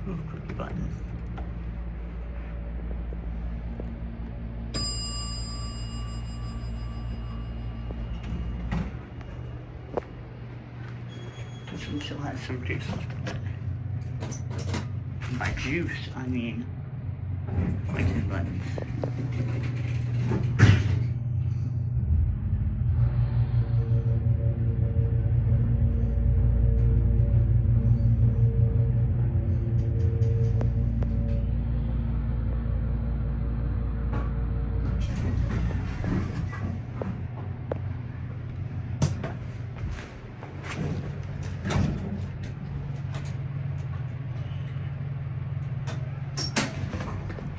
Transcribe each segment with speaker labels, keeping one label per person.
Speaker 1: Move cookie button. This one still has some juice left of it. And by juice, I mean pointed buttons.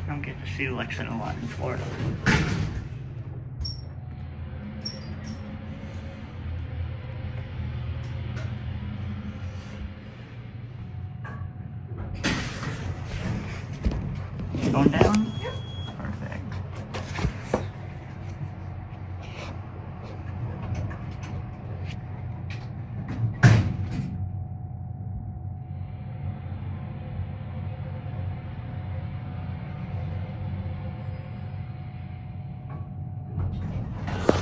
Speaker 1: I don't get to see Lexan a lot in Florida. Going down? Yep. Perfect.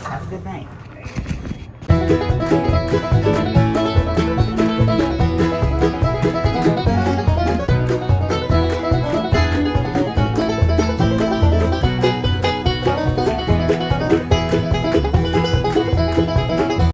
Speaker 1: Have a good night.